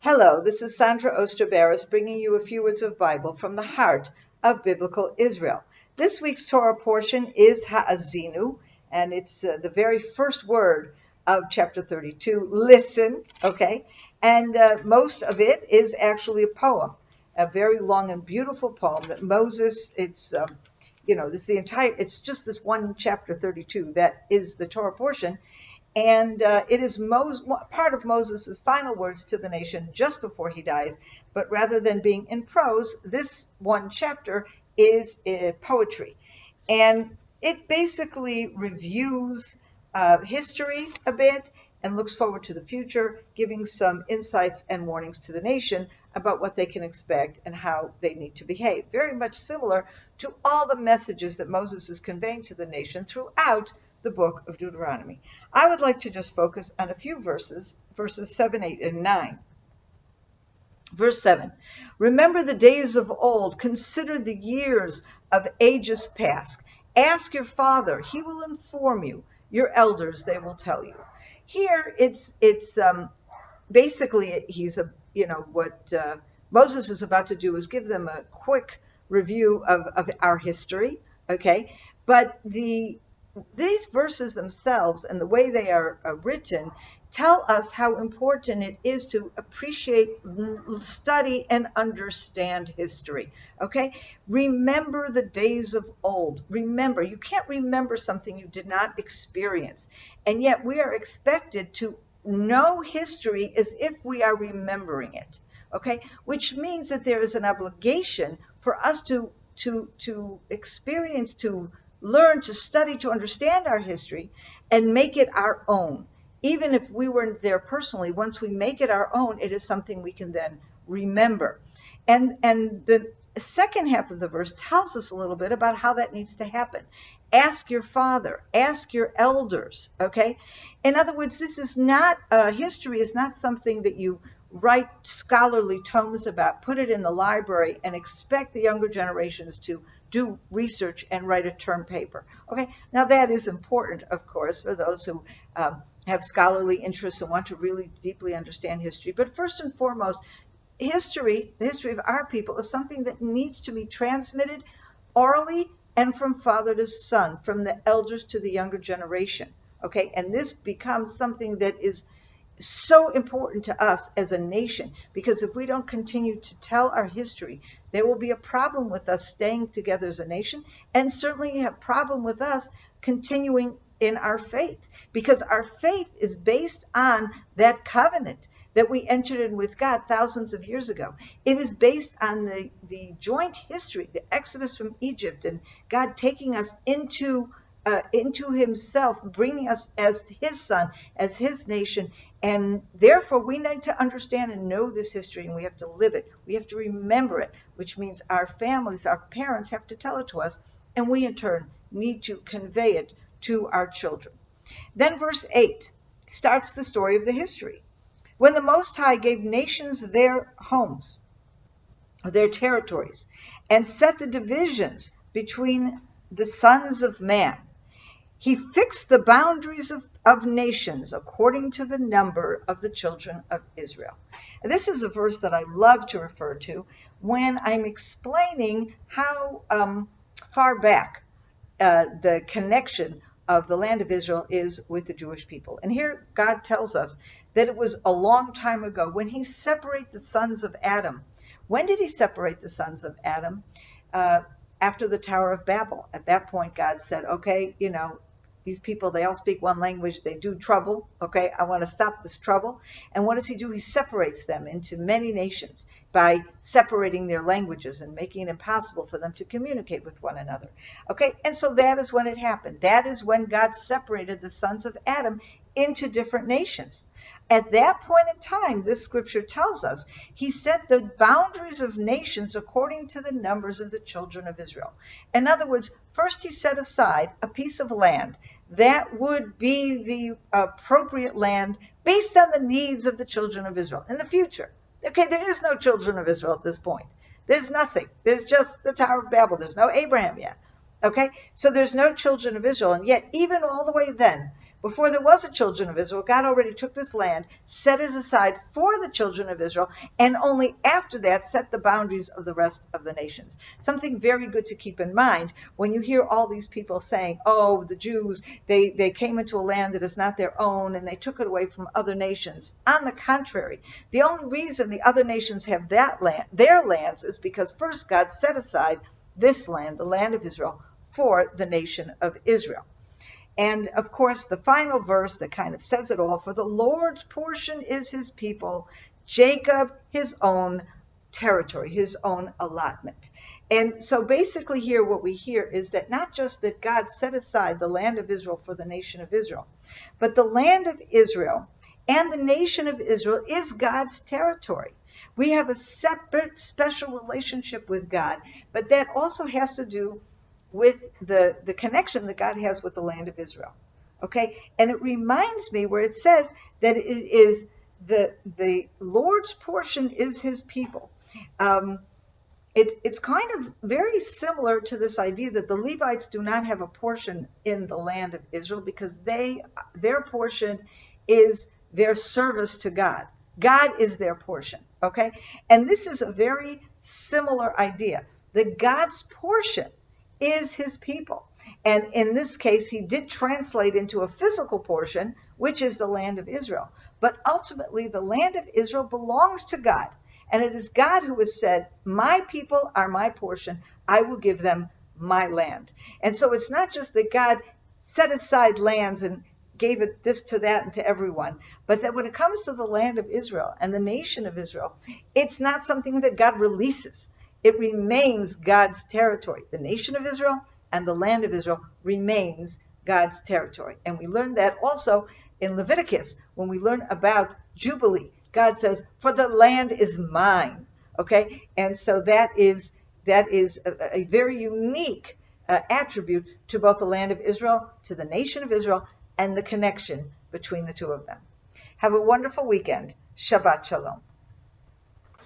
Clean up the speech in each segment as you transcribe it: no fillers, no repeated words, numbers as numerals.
Hello, this is Sondra Oster Baras bringing you a few words of Bible from the heart of Biblical Israel. This week's Torah portion is Haazinu, and it's the very first word of chapter 32. Listen, okay? And most of it is actually a poem, a very long and beautiful poem that Moses, it's just this one chapter 32 that is the Torah portion. And it is part of Moses' final words to the nation just before he dies. But rather than being in prose, this one chapter is poetry. And it basically reviews history a bit and looks forward to the future, giving some insights and warnings to the nation about what they can expect and how they need to behave. Very much similar to all the messages that Moses is conveying to the nation throughout the book of Deuteronomy. I would like to just focus on a few verses 7, 8, and 9. Verse 7, remember the days of old, consider the years of ages past. Ask your father, he will inform you. Your elders, they will tell you. Here, it's basically what Moses is about to do is give them a quick review of our history, okay? But these verses themselves and the way they are written tell us how important it is to appreciate, study, and understand history. Okay? Remember the days of old. Remember. You can't remember something you did not experience. And yet we are expected to know history as if we are remembering it. Okay? Which means that there is an obligation for us to experience, to learn, to study, to understand our history and make it our own. Even if we weren't there personally, once we make it our own, it is something we can then remember. And the second half of the verse tells us a little bit about how that needs to happen. Ask your father, ask your elders, okay? In other words, this is not, history is not something that you write scholarly tomes about, put it in the library, and expect the younger generations to do research and write a term paper. Okay, now that is important, of course, for those who have scholarly interests and want to really deeply understand history. But first and foremost, the history of our people is something that needs to be transmitted orally and from father to son, from the elders to the younger generation. Okay, and this becomes something that is so important to us as a nation, because if we don't continue to tell our history, there will be a problem with us staying together as a nation, and certainly a problem with us continuing in our faith, because our faith is based on that covenant that we entered in with God thousands of years ago. It is based on the joint history, the Exodus from Egypt, and God taking us into himself, bringing us as his son, as his nation. And therefore, we need to understand and know this history, and we have to live it. We have to remember it, which means our families, our parents have to tell it to us, and we in turn need to convey it to our children. Then verse 8 starts the story of the history. When the Most High gave nations their homes, their territories, and set the divisions between the sons of man, he fixed the boundaries of nations according to the number of the children of Israel. And this is a verse that I love to refer to when I'm explaining how far back the connection of the land of Israel is with the Jewish people. And here God tells us that it was a long time ago when he separated the sons of Adam. When did he separate the sons of Adam? After the Tower of Babel. At that point, God said, okay, these people, they all speak one language. They do trouble. Okay, I want to stop this trouble. And what does he do? He separates them into many nations by separating their languages and making it impossible for them to communicate with one another. Okay, and so that is when it happened. That is when God separated the sons of Adam into different nations. At that point in time, this scripture tells us, he set the boundaries of nations according to the numbers of the children of Israel. In other words, first he set aside a piece of land that would be the appropriate land based on the needs of the children of Israel in the future. Okay, there is no children of Israel at this point. There's nothing. There's just the Tower of Babel. There's no Abraham yet. Okay, so there's no children of Israel. And yet, even all the way then, Before there was a children of Israel, God already took this land, set it aside for the children of Israel, and only after that set the boundaries of the rest of the nations. Something very good to keep in mind when you hear all these people saying, oh, the Jews, they came into a land that is not their own and they took it away from other nations. On the contrary, the only reason the other nations have that land, their lands, is because first God set aside this land, the land of Israel, for the nation of Israel. And of course, the final verse that kind of says it all, for the Lord's portion is his people, Jacob his own territory, his own allotment. And so basically here what we hear is that not just that God set aside the land of Israel for the nation of Israel, but the land of Israel and the nation of Israel is God's territory. We have a separate, special relationship with God, but that also has to do with the connection that God has with the land of Israel. Okay? And it reminds me where it says that it is the Lord's portion is his people. It's kind of very similar to this idea that the Levites do not have a portion in the land of Israel because their portion is their service to God. God is their portion, okay? And this is a very similar idea, that God's portion is his people. And in this case, he did translate into a physical portion, which is the land of Israel. But ultimately, the land of Israel belongs to God. And it is God who has said, my people are my portion. I will give them my land. And so it's not just that God set aside lands and gave it this to that and to everyone, but that when it comes to the land of Israel and the nation of Israel, it's not something that God releases. It remains God's territory. The nation of Israel and the land of Israel remains God's territory. And we learn that also in Leviticus when we learn about Jubilee. God says, for the land is mine. Okay? And so that is a very unique attribute to both the land of Israel, to the nation of Israel, and the connection between the two of them. Have a wonderful weekend. Shabbat Shalom.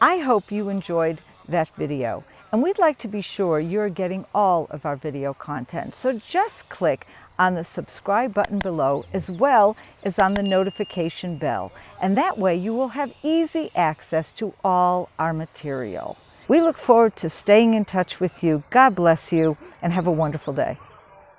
I hope you enjoyed that video, and we'd like to be sure you're getting all of our video content. So just click on the subscribe button below as well as on the notification bell, and that way you will have easy access to all our material. We look forward to staying in touch with you. God bless you, and have a wonderful day.